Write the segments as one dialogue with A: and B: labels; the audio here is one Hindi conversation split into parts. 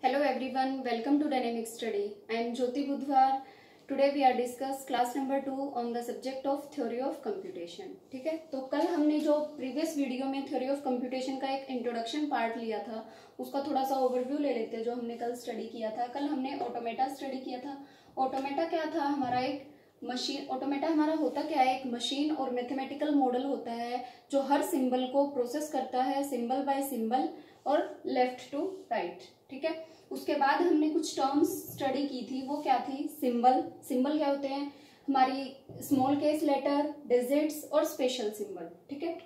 A: Hello everyone, welcome to Dynamic Study. I am Jyoti Budhwar. Today we are discuss class number 2 on the subject of theory of computation. ठीक है, तो कल हमने जो प्रीवियस वीडियो में थ्योरी ऑफ कंप्यूटेशन का एक इंट्रोडक्शन पार्ट लिया था, उसका थोड़ा सा ओवरव्यू ले लेते हैं जो हमने कल स्टडी किया था। कल हमने ऑटोमेटा स्टडी किया था। ऑटोमेटा क्या था? हमारा एक मशीन। ऑटोमेटा हमारा होता क्या है? एक मशीन और मैथमेटिकल मॉडल होता है जो हर सिंबल को प्रोसेस करता है, सिंबल बाय सिंबल और लेफ्ट टू राइट। ठीक है, उसके बाद हमने कुछ टर्म्स स्टडी की थी। वो क्या थी? सिंबल। सिंबल क्या होते हैं? हमारी स्मॉल केस लेटर, डिजिट्स और स्पेशल सिंबल। ठीक है,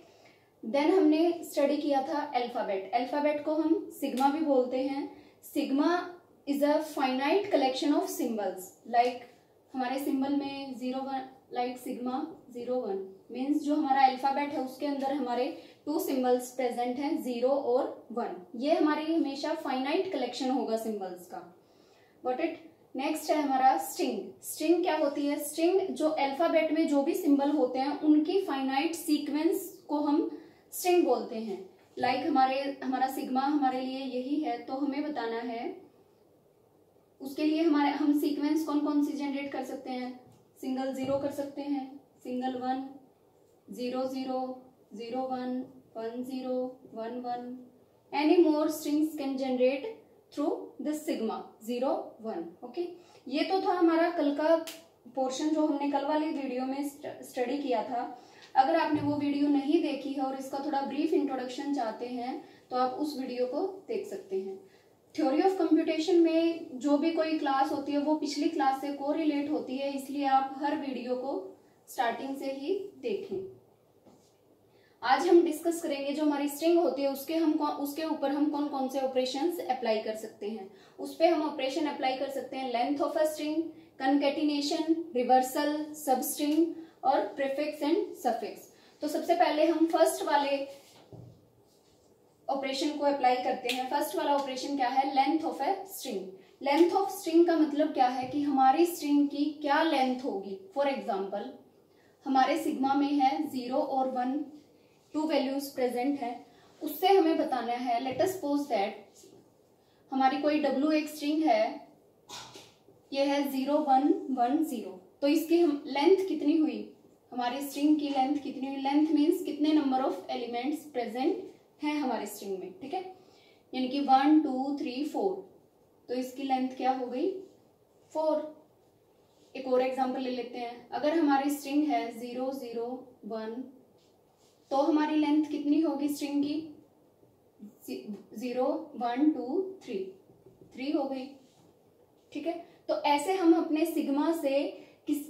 A: देन हमने स्टडी किया था अल्फाबेट। अल्फाबेट को हम सिग्मा भी बोलते हैं। Sigma is a finite collection of symbols. Like हमारे सिंबल में 0-1, लाइक सिग्मा 0-1 मीन्स जो हमारा अल्फाबेट है उसके अंदर हमारे 2 सिंबल्स प्रेजेंट हैं, 0 और 1। ये हमारी हमेशा फाइनाइट कलेक्शन होगा सिंबल्स का। Got it? नेक्स्ट है हमारा स्ट्रिंग। स्ट्रिंग क्या होती है? स्ट्रिंग जो अल्फाबेट में जो भी सिंबल होते हैं उनकी फाइनाइट सीक्वेंस को हम स्ट्रिंग बोलते हैं। लाइक हमारा सिग्मा हमारे लिए यही है, तो हमें बताना है उसके लिए हम सीक्वेंस कौन कौन सी जनरेट कर सकते हैं। सिंगल 0 कर सकते हैं, single 1, 0 0, 0 1, 1 0, 1 1। Any more strings can generate through this sigma 0 1। Okay, ये तो था हमारा कल का पोर्शन जो हमने कल वाली वीडियो में स्टडी किया था। अगर आपने वो वीडियो नहीं देखी है और इसका थोड़ा ब्रीफ इंट्रोडक्शन चाहते हैं तो आप उस वीडियो को देख सकते हैं। थ्योरी ऑफ कंप्यूटेशन में जो भी कोई क्लास होती है वो पिछली क्लास से कोरिलेट होती है, इसलिए आप हर वीडियो को स्टार्टिंग से ही देखें। आज हम डिस्कस करेंगे जो हमारी स्ट्रिंग होती है उसके ऊपर हम कौन कौन से ऑपरेशंस अप्लाई कर सकते हैं। उस पे हम ऑपरेशन अप्लाई कर सकते हैं length of a string, concatenation, reversal, substring और प्रीफिक्स एंड सफिक्स। तो सबसे पहले हम फर्स्ट वाले ऑपरेशन को अप्लाई करते हैं। फर्स्ट वाला ऑपरेशन क्या है? Length of a string. Length of string का मतलब क्या है कि हमारी स्ट्रिंग की क्या लेंथ होगी। फॉर एग्जांपल हमारे सिग्मा में है 0 और 1, 2 वैल्यूज प्रेजेंट है। उससे हमें बताना है, लेट अस सपोज दैट हमारी कोई W एक स्ट्रिंग है, ये है 0 1 1 0। तो इसकी हम लेंथ कितनी हुई? हमारी स्ट्रिंग की लेंथ कितनी हुई? लेंथ मीन्स कितने नंबर ऑफ एलिमेंट्स प्रेजेंट है हमारे स्ट्रिंग में। ठीक है, यानी कि 1 2 3 4। तो इसकी लेंथ क्या हो गई? 4। एक और एग्जांपल ले लेते हैं। अगर हमारी स्ट्रिंग है 0 0 1, तो हमारी लेंथ कितनी होगी स्ट्रिंग की? 0 1 2 3 हो गई। ठीक है, तो ऐसे हम अपने सिग्मा से किस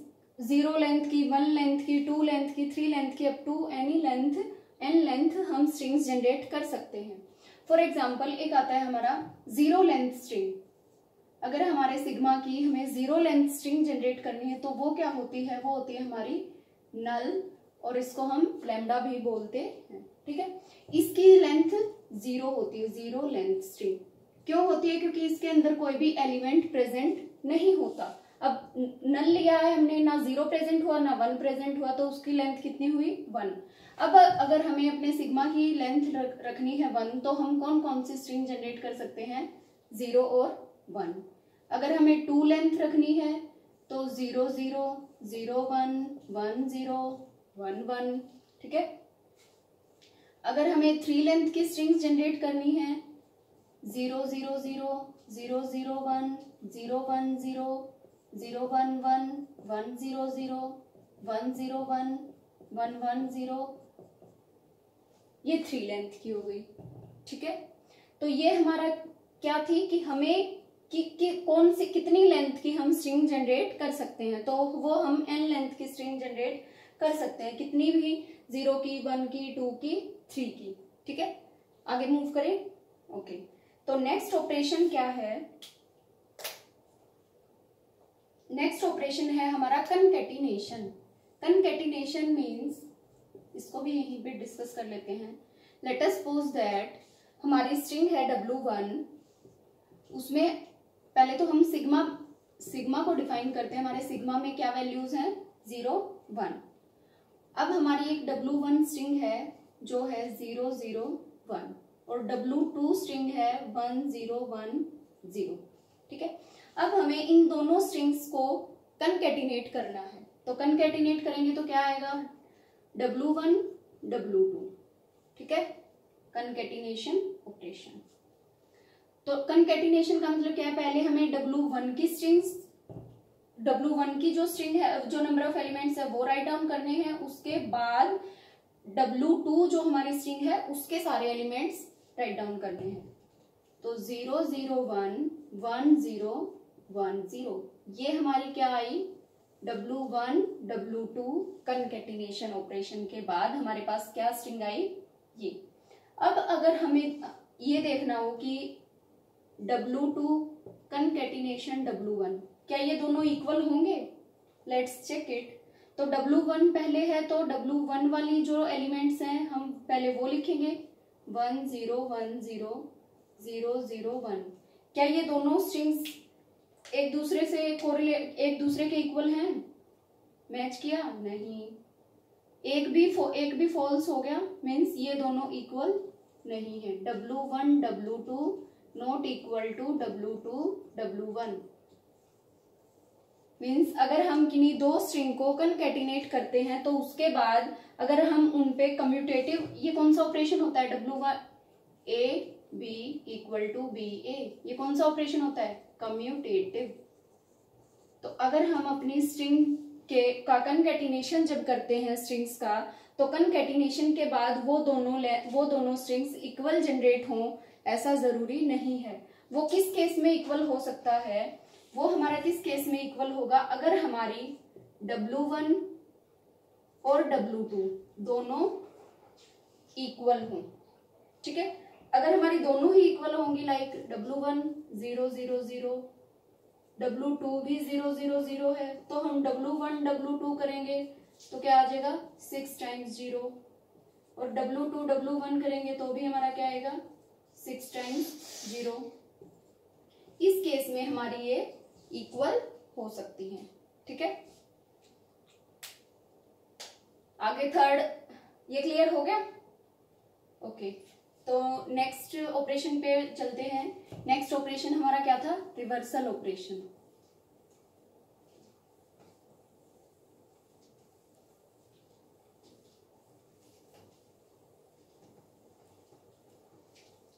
A: 0 लेंथ की, 1 लेंथ की, 2 लेंथ की, 3 लेंथ की, up to any length N length हम स्ट्रिंग्स जनरेट कर सकते हैं। फॉर एग्जाम्पल एक आता है हमारा 0 लेंथ स्ट्रिंग। अगर हमारे सिग्मा की हमें 0 लेंथ स्ट्रिंग जनरेट करनी है तो वो क्या होती है? वो होती है हमारी नल, और इसको हम लैम्डा भी बोलते हैं। ठीक है, इसकी लेंथ 0 होती है, 0 लेंथ स्ट्रिंग। क्यों होती है? क्योंकि इसके अंदर कोई भी एलिमेंट प्रेजेंट नहीं होता। अब नल लिया है हमने, ना 0 प्रेजेंट हुआ ना 1 प्रेजेंट हुआ, तो उसकी लेंथ कितनी हुई? 1। अब अगर हमें अपने सिग्मा की लेंथ रखनी है 1, तो हम कौन कौन सी स्ट्रिंग जनरेट कर सकते हैं? 0 और 1। अगर हमें 2 लेंथ रखनी है तो 0 0 0 1 1 0 1 1। ठीक है, अगर हमें 3 लेंथ की स्ट्रिंग्स जनरेट करनी है 0 0 0 0 0 1 0 1 0 0 1 1 1 0 0 1 0 1 1 1 0, ये 3 लेंथ की हो गई। ठीक है, तो ये हमारा क्या थी कि हमें कौन सी कितनी लेंथ की हम स्ट्रिंग जनरेट कर सकते हैं। तो वो हम n लेंथ की स्ट्रिंग जनरेट कर सकते हैं, कितनी भी, 0 की, 1 की, 2 की, 3 की। ठीक है, आगे मूव करें। ओके, तो नेक्स्ट ऑपरेशन क्या है? नेक्स्ट ऑपरेशन है हमारा कंकैटिनेशन। कंकैटिनेशन मीन्स, इसको भी यहीं पे डिस्कस कर लेते हैं। लेट अस सपोज दैट हमारी स्ट्रिंग है W1, उसमें पहले तो हम सिग्मा को डिफाइन करते हैं। हमारे सिग्मा में क्या वैल्यूज हैं? 0 1। अब हमारी एक W1 स्ट्रिंग है जो है 0 0 1, और W2 स्ट्रिंग है 1 0 1 0। ठीक है, अब हमें इन दोनों स्ट्रिंग्स को कनकैटिनेट करना है, तो कनकैटिनेट करेंगे तो क्या आएगा, W1 W2। ठीक है, कनकैटिनेशन ऑपरेशन। तो कनकैटिनेशन का मतलब क्या है, पहले हमें W1 की स्ट्रिंग्स, W1 की जो स्ट्रिंग है, जो नंबर ऑफ एलिमेंट्स है वो राइट डाउन करने हैं, उसके बाद W2 जो हमारी स्ट्रिंग है उसके सारे एलिमेंट्स राइट डाउन करने हैं। तो 0 0 1 1 0 1 0, ये हमारी क्या आई, W1 W2 कनकैटिनेशन ऑपरेशन के बाद हमारे पास क्या स्ट्रिंग आई, ये। अब अगर हमें ये देखना हो कि W2 कनकैटिनेशन W1, क्या ये दोनों इक्वल होंगे, लेट्स चेक इट। तो W1 पहले है, तो W1 वाली जो एलिमेंट्स हैं हम पहले वो लिखेंगे, 1 0 1 0 0 0 1। क्या ये दोनों स्ट्रिंग्स एक दूसरे से एक दूसरे के इक्वल हैं, मैच किया, नहीं, एक भी फॉल्स हो गया, मीन्स ये दोनों इक्वल नहीं है। W1 W2 not equal to W2 W1, means अगर हम किन्हीं दो स्ट्रिंग को कनकैटिनेट करते हैं तो उसके बाद अगर हम उन पे कम्यूटेटिव, ये कौन सा ऑपरेशन होता है, W1 A B equal to B A, ये कौन सा ऑपरेशन होता है, कम्यूटेटिव। तो अगर हम अपनी स्ट्रिंग का कनकैटिनेशन जब करते हैं स्ट्रिंग्स का, तो कनकैटिनेशन के बाद वो दोनों स्ट्रिंग्स इक्वल जनरेट हों ऐसा जरूरी नहीं है। वो किस केस में इक्वल हो सकता है, वो हमारा किस केस में इक्वल होगा, अगर हमारी W1 और W2 दोनों इक्वल हों। ठीक है, अगर हमारी दोनों ही इक्वल होंगी, लाइक W1 0 0 0, W2 भी 0 0 0 है, तो हम W1 W2 करेंगे तो क्या आ जाएगा, 6 टाइम्स 0, और W2 W1 करेंगे तो भी हमारा क्या आएगा, 6 टाइम्स 0। इस केस में हमारी ये इक्वल हो सकती है। ठीक है, आगे थर्ड, ये क्लियर हो गया, ओके। तो नेक्स्ट ऑपरेशन पे चलते हैं। नेक्स्ट ऑपरेशन हमारा क्या था, रिवर्सल ऑपरेशन।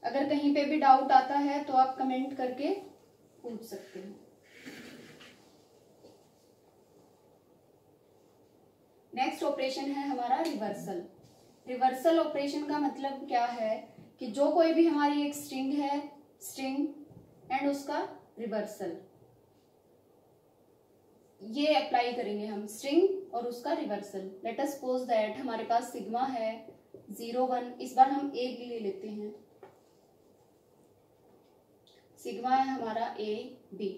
A: अगर कहीं पे भी डाउट आता है तो आप कमेंट करके पूछ सकते हैं। नेक्स्ट ऑपरेशन है हमारा रिवर्सल। रिवर्सल ऑपरेशन का मतलब क्या है कि जो कोई भी हमारी एक स्ट्रिंग है, स्ट्रिंग एंड उसका रिवर्सल, ये अप्लाई करेंगे हम, स्ट्रिंग और उसका reversal. Let us suppose that हमारे पास सिग्मा है 0 1, इस बार हम ए ले लेते हैं, सिग्मा है हमारा A B।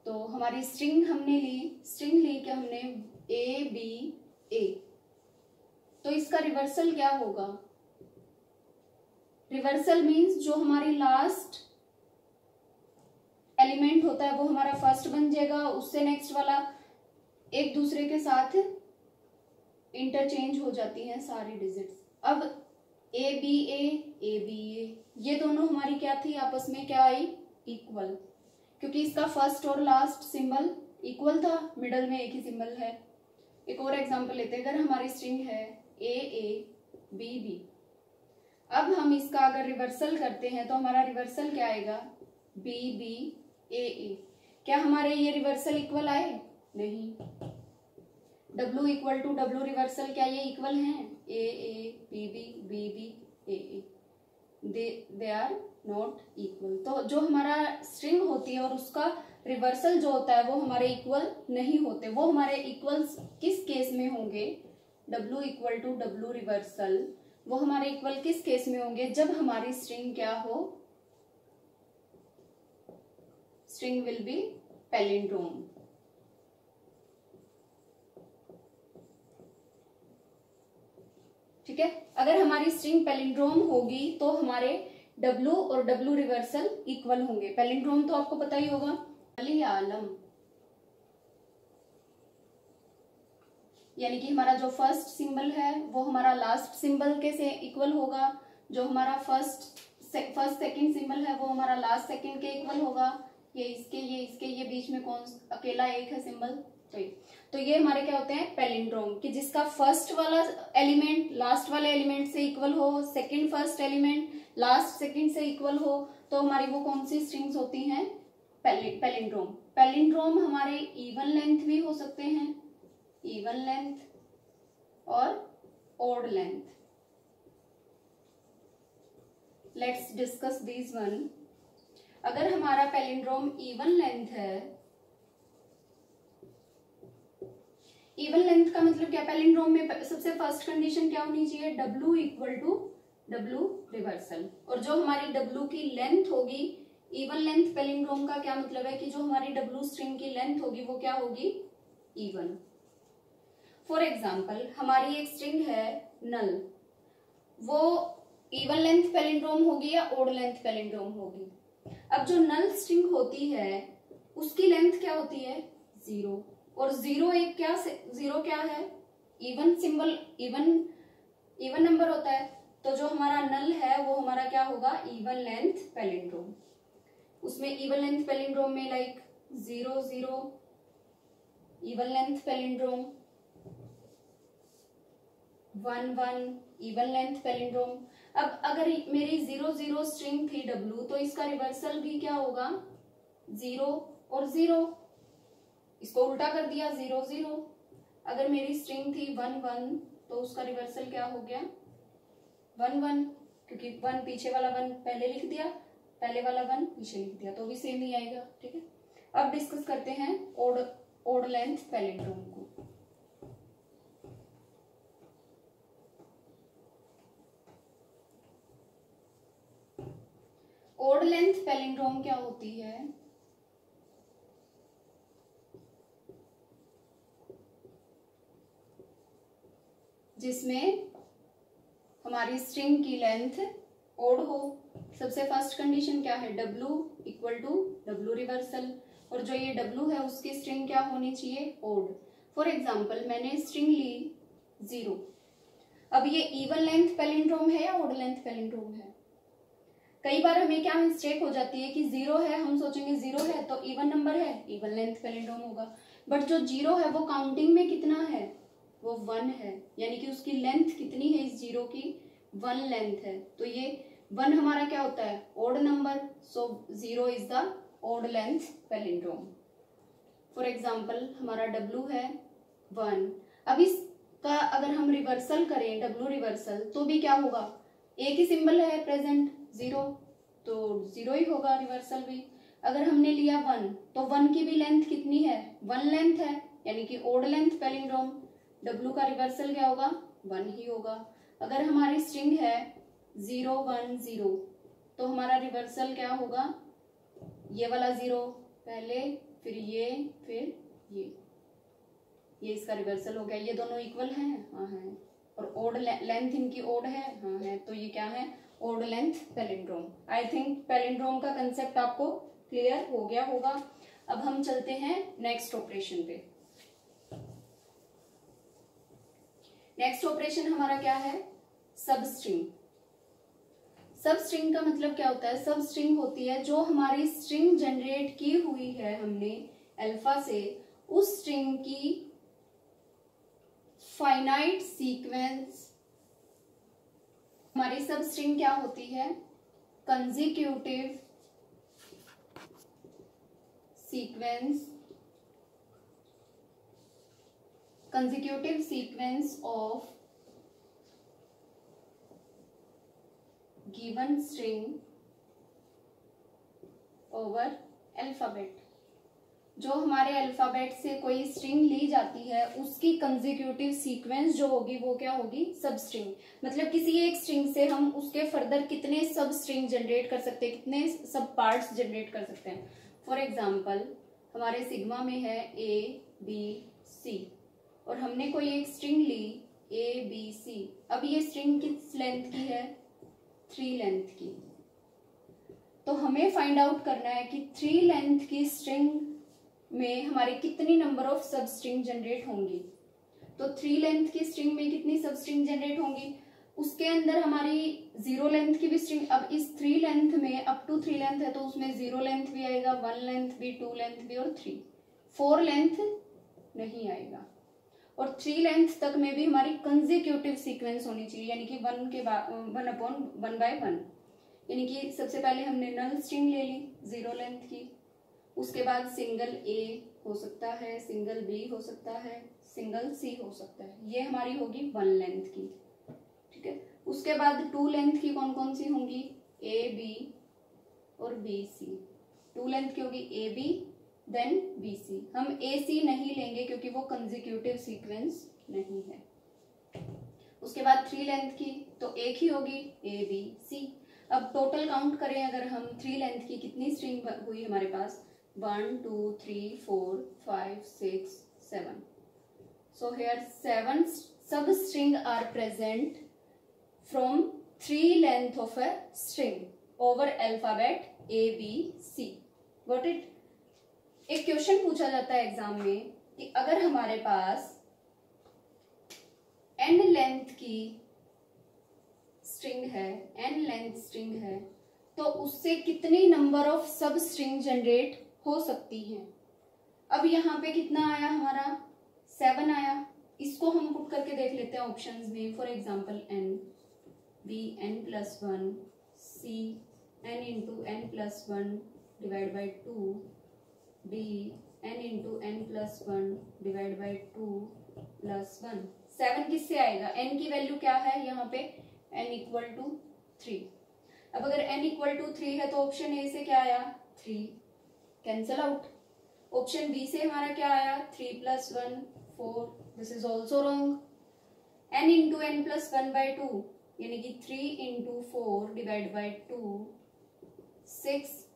A: तो हमारी स्ट्रिंग ली क्या हमने, A B A। तो इसका रिवर्सल क्या होगा, रिवर्सल मीन्स जो हमारी लास्ट एलिमेंट होता है वो हमारा फर्स्ट बन जाएगा, उससे नेक्स्ट वाला एक दूसरे के साथ इंटरचेंज हो जाती हैं सारी डिजिट्स। अब A B A, ये दोनों हमारी क्या थी, आपस में क्या आई, इक्वल, क्योंकि इसका फर्स्ट और लास्ट सिंबल इक्वल था, मिडल में एक ही सिंबल है। एक और एग्जांपल लेते हैं, अगर हमारी स्ट्रिंग है A B B, अब हम इसका अगर रिवर्सल करते हैं तो हमारा रिवर्सल क्या आएगा, B B A। क्या हमारे ये रिवर्सल इक्वल आए, नहीं। W equal to W reversal, क्या ये इक्वल हैं, A B B A, they are not equal. तो जो हमारा स्ट्रिंग होती है और उसका रिवर्सल जो होता है वो हमारे इक्वल नहीं होते। वो हमारे इक्वल्स किस केस में होंगे, W equal to W reversal, वो हमारे इक्वल किस केस में होंगे, जब हमारी स्ट्रिंग क्या हो, स्ट्रिंग विल बी पैलिंड्रोम। ठीक है, अगर हमारी स्ट्रिंग पैलिंड्रोम होगी तो हमारे W और W रिवर्सल इक्वल होंगे। पैलिंड्रोम तो आपको पता ही होगा, मलयालम, यानी कि हमारा जो फर्स्ट सिंबल है वो हमारा लास्ट सिंबल के से इक्वल होगा, जो हमारा फर्स्ट फर्स्ट सेकंड सिंबल है वो हमारा लास्ट सेकंड के इक्वल होगा, ये इसके ये बीच में कौन अकेला एक है सिंबल, तो ये हमारे क्या होते हैं पैलिंड्रोम, कि जिसका फर्स्ट वाला एलिमेंट लास्ट वाले एलिमेंट से इक्वल हो, second first element last second से इक्वल हो, तो हमारी वो कौन सी स्ट्रिंग्स होती हैं, पैलिंड्रोम। पैलिंड्रोम हमारे इवन लेंथ भी हो सकते हैं, इवन लेंथ और odd length. Let's discuss this one. अगर हमारा पैलिंड्रोम इवन लेंथ है, इवन लेंथ का मतलब क्या, पैलिंड्रोम में सबसे फर्स्ट कंडीशन क्या होनी चाहिए, W equal to W reversal, और जो हमारी W की लेंथ होगी, इवन लेंथ पैलिंड्रोम का क्या मतलब है कि जो हमारी W स्ट्रिंग की लेंथ होगी वो क्या होगी, इवन। फॉर एग्जाम्पल हमारी एक स्ट्रिंग है नल, वो इवन लेंथ पैलिंड्रोम होगी या ओड लेंथ पैलिंड्रोम होगी। अब जो नल स्ट्रिंग होती है उसकी लेंथ क्या होती है, 0, और 0 एक क्या, 0 क्या है, इवन सिंबल, इवन नंबर होता है, तो जो हमारा नल है वो हमारा क्या होगा, इवन लेंथ पैलिंड्रोम। उसमें इवन लेंथ पैलिंड्रोम में like 0 0 even length palindrome, 1 1 even length palindrome. अब अगर मेरी 0 0 स्ट्रिंग थी W, तो इसका रिवर्सल भी क्या होगा, 0 और 0, इसको उल्टा कर दिया 0 0। अगर मेरी स्ट्रिंग थी 1 1, तो उसका रिवर्सल क्या हो गया, 1 1, क्योंकि 1 पीछे वाला 1 पहले लिख दिया, पहले वाला 1 पीछे लिख दिया, तो भी सेम ही आएगा। ठीक है, अब डिस्कस करते हैं ओड लेंथ पैलिंड्रोम को। ओड लेंथ पैलिंड्रोम क्या होती है, जिसमें हमारी स्ट्रिंग की लेंथ ओड हो। सबसे फर्स्ट कंडीशन क्या है, W equal to W reversal, और जो ये W है उसकी स्ट्रिंग क्या होनी चाहिए, ओड। फॉर एग्जाम्पल मैंने स्ट्रिंग ली 0, अब ये इवन लेंथ पैलिंड्रोम है या ओड लेंथ पैलिंड्रोम है। कई बार हमें क्या मिस्टेक हो जाती है कि 0 है, हम सोचेंगे 0 है तो इवन नंबर है, इवन लेंथ पैलिंड्रोम होगा, बट जो 0 है वो काउंटिंग में कितना है, वो 1 है, यानी कि उसकी लेंथ कितनी है इस 0 की, 1 लेंथ है, तो ये 1 हमारा क्या होता है, odd number, so 0 is the odd length palindrome. For example हमारा W है 1, अब इसका अगर हम रिवर्सल करें W रिवर्सल, तो भी क्या होगा, एक ही सिंबल है प्रेजेंट 0, तो 0 ही होगा रिवर्सल भी। अगर हमने लिया 1, तो 1 की भी लेंथ कितनी है, 1 लेंथ है, यानी कि ओड लेंथ पैलिंड्रोम, W का रिवर्सल क्या होगा, 1 ही होगा। अगर हमारी स्ट्रिंग है 0 1 0, तो हमारा रिवर्सल क्या होगा, ये वाला 0 पहले, फिर ये, फिर ये इसका रिवर्सल हो गया। ये दोनों इक्वल हैं, हाँ है, और ओड लेंथ इनकी ओड है, हाँ है, तो ये क्या है, odd length palindrome. I think palindrome का कंसेप्ट आपको क्लियर हो गया होगा। अब हम चलते हैं नेक्स्ट ऑपरेशन पे। नेक्स्ट ऑपरेशन हमारा क्या है, सब स्ट्रिंग। सब स्ट्रिंग का मतलब क्या होता है, सब स्ट्रिंग होती है जो हमारी स्ट्रिंग जनरेट की हुई है हमने अल्फा से, उस स्ट्रिंग की फाइनाइट सीक्वेंस। हमारी सब स्ट्रिंग क्या होती है, consecutive sequence of given string over alphabet. जो हमारे अल्फाबेट से कोई स्ट्रिंग ली जाती है उसकी कंसेक्यूटिव सीक्वेंस जो होगी वो क्या होगी, सब स्ट्रिंग। मतलब किसी एक स्ट्रिंग से हम उसके फर्दर कितने सब स्ट्रिंग जनरेट कर सकते हैं, कितने सब पार्ट्स जनरेट कर सकते हैं। फॉर एग्जाम्पल हमारे सिग्मा में है ABC, और हमने कोई एक स्ट्रिंग ली ABC। अब ये स्ट्रिंग किस लेंथ की है, 3 लेंथ की। तो हमें फाइंड आउट करना है कि 3 लेंथ की स्ट्रिंग में हमारे कितनी नंबर ऑफ सब स्ट्रिंग जनरेट होंगी। तो 3 लेंथ की स्ट्रिंग में कितनी सब स्ट्रिंग जनरेट होंगी, उसके अंदर हमारी 0 लेंथ की भी स्ट्रिंग, अब इस 3 लेंथ में अप टू 3 लेंथ है तो उसमें 0 लेंथ भी आएगा, 1 लेंथ भी, 2 लेंथ भी और 3, 4 लेंथ नहीं आएगा। और 3 लेंथ तक में भी हमारी कंसेक्यूटिव सीक्वेंस होनी चाहिए, यानी कि 1/1, यानी कि सबसे पहले हमने नल स्ट्रिंग ले ली 0 लेंथ की, उसके बाद सिंगल ए हो सकता है, सिंगल बी हो सकता है, सिंगल सी हो सकता है, ये हमारी होगी 1 लेंथ की, ठीक है। उसके बाद 2 लेंथ की कौन कौन सी होंगी, ए बी और बी सी। 2 लेंथ की होगी A B then B C. हम ए सी नहीं लेंगे क्योंकि वो कंसेक्यूटिव सीक्वेंस नहीं है। उसके बाद 3 लेंथ की तो एक ही होगी, ए बी सी। अब टोटल काउंट करें अगर हम 3 लेंथ की, कितनी स्ट्रिंग हुई हमारे पास, 1 2 3 4 5 6 7। So here 7 substring are present from 3 length of a string over alphabet A B C. Got it? एक क्वेश्चन पूछा जाता है एग्जाम में कि अगर हमारे पास n लेंथ की स्ट्रिंग है, n लेंथ स्ट्रिंग है, तो उससे कितनी नंबर ऑफ सब स्ट्रिंग जनरेट हो सकती हैं। अब यहाँ पे कितना आया हमारा, 7 आया। इसको हम पुट करके देख लेते हैं ऑप्शंस में। For example n, b n+1, c n into n+1 divide by 2, d n into n+1 divide by 2 + 1। 7 किससे आएगा, n की वैल्यू क्या है यहाँ पे, n = 3। अब अगर n = 3 है तो ऑप्शन ए से क्या आया, 3, कैंसल आउट। ऑप्शन बी से हमारा क्या आया, 3 + 1 4, this is also wrong. n into n+1/2 यानी कि 3 into 4 divide by 2 6,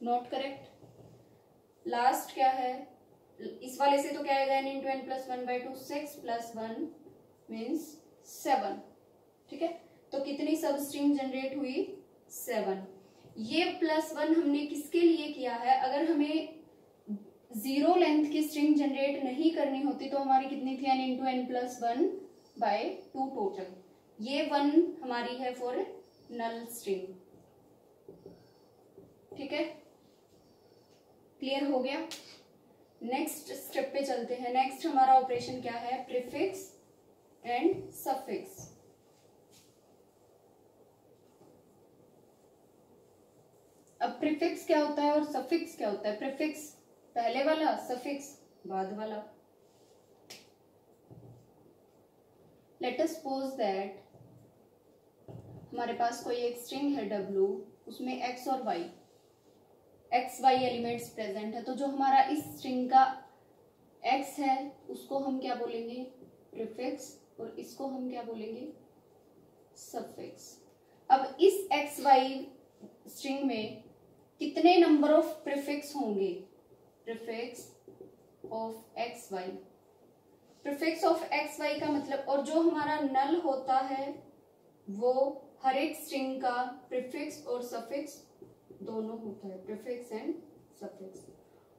A: not correct. Last क्या है, इस वाले से तो क्या आएगा, n into n+1/2, 6 + 1 मीन्स 7, ठीक है। तो कितनी सब स्ट्रिंग जनरेट हुई, 7। ये +1 हमने किसके लिए किया है, अगर हमें 0 लेंथ की स्ट्रिंग जनरेट नहीं करनी होती तो हमारी कितनी थी, n into n+1/2 टोटल। ये 1 हमारी है फॉर नल स्ट्रिंग, ठीक है। क्लियर हो गया। नेक्स्ट स्टेप पे चलते हैं। नेक्स्ट हमारा ऑपरेशन क्या है, प्रीफिक्स एंड सफिक्स। अब प्रीफिक्स क्या होता है और सफिक्स क्या होता है। प्रीफिक्स पहले वाला, सफिक्स बाद वाला। लेट अस सपोज दैट हमारे पास कोई एक स्ट्रिंग है W, उसमें x और y एलिमेंट्स प्रेजेंट है। तो जो हमारा इस स्ट्रिंग का x है उसको हम क्या बोलेंगे, प्रीफिक्स, और इसको हम क्या बोलेंगे, सफिक्स। अब इस xy स्ट्रिंग में कितने नंबर ऑफ प्रीफिक्स होंगे, prefix of xy। Prefix of xy का मतलब, और जो हमारा नल होता है वो हर एक स्ट्रिंग का प्रीफिक्स और सफिक्स दोनों होता है, प्रीफिक्स एंड सफिक्स।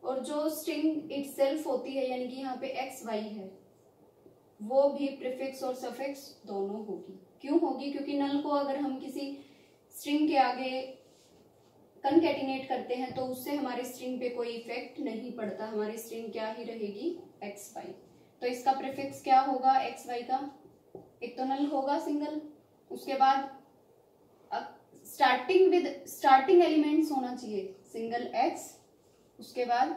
A: और जो स्ट्रिंग इटसेल्फ होती है, यानी कि यहाँ पे xy है, वो भी प्रीफिक्स और सफिक्स दोनों होगी। क्यों होगी, क्योंकि नल को अगर हम किसी स्ट्रिंग के आगे कनकैटिनेट करते हैं तो उससे हमारी स्ट्रिंग पे कोई इफेक्ट नहीं पड़ता, हमारी स्ट्रिंग क्या ही रहेगी, xy। तो इसका प्रीफिक्स क्या होगा xy का, एक तो नल होगा सिंगल, उसके बाद अब स्टार्टिंग एलिमेंट्स होना चाहिए सिंगल x, उसके बाद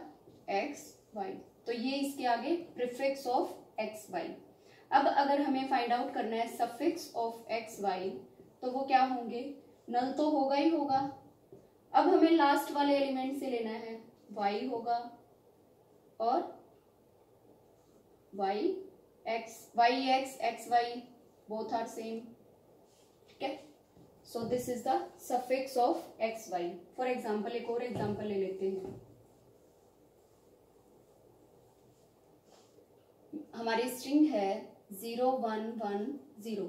A: xy। तो ये इसके आगे प्रीफिक्स ऑफ xy। अब अगर हमें फाइंड आउट करना है सफिक्स ऑफ xy तो वो क्या होंगे, नल तो होगा ही होगा। अब हमें लास्ट वाले एलिमेंट से लेना है, y होगा और yx xy both are same, ठीक है। So this is the suffix of xy। For example एक और एग्जाम्पल ले लेते हैं। हमारी स्ट्रिंग है 0 1 1 0।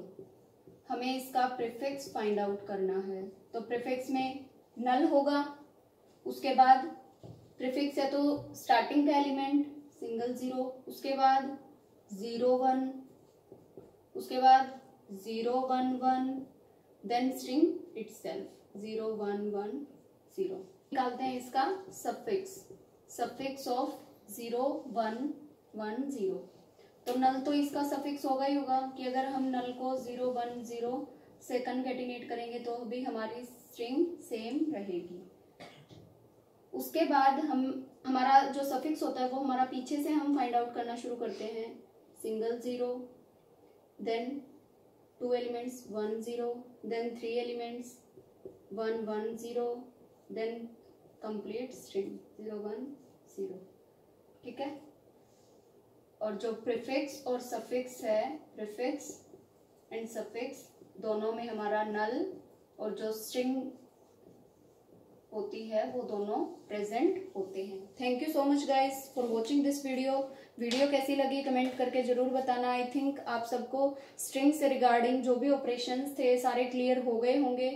A: हमें इसका प्रीफिक्स फाइंड आउट करना है। तो प्रीफिक्स में नल होगा, उसके बाद प्रीफिक्स है तो स्टार्टिंग का एलिमेंट सिंगल 0, उसके बाद 0 1, उसके बाद 0 1 1 देन स्ट्रिंग इटसेल्फ 0 1 1 0। निकालते हैं इसका सफिक्स ऑफ 0 1 1 0। तो नल तो इसका सफिक्स होगा ही होगा कि अगर हम नल को 0 1 0 से कॉन्कैटिनेट करेंगे तो भी हमारी स्ट्रिंग सेम रहेगी। उसके बाद हमारा जो सफिक्स होता है वो हमारा पीछे से हम फाइंड आउट करना शुरू करते हैं। Single 0, then 2 elements 1 0, then 3 elements 1 1 0, then complete string 0 1 0। ठीक है। और जो प्रीफिक्स और सफिक्स है, प्रीफिक्स एंड सफिक्स दोनों में हमारा नल और जो स्ट्रिंग होती है वो दोनों प्रेजेंट होते हैं। Thank you so much guys for watching this video कैसी लगी कमेंट करके जरूर बताना। आई थिंक आप सबको स्ट्रिंग से रिगार्डिंग जो भी ऑपरेशंस थे सारे क्लियर हो गए होंगे।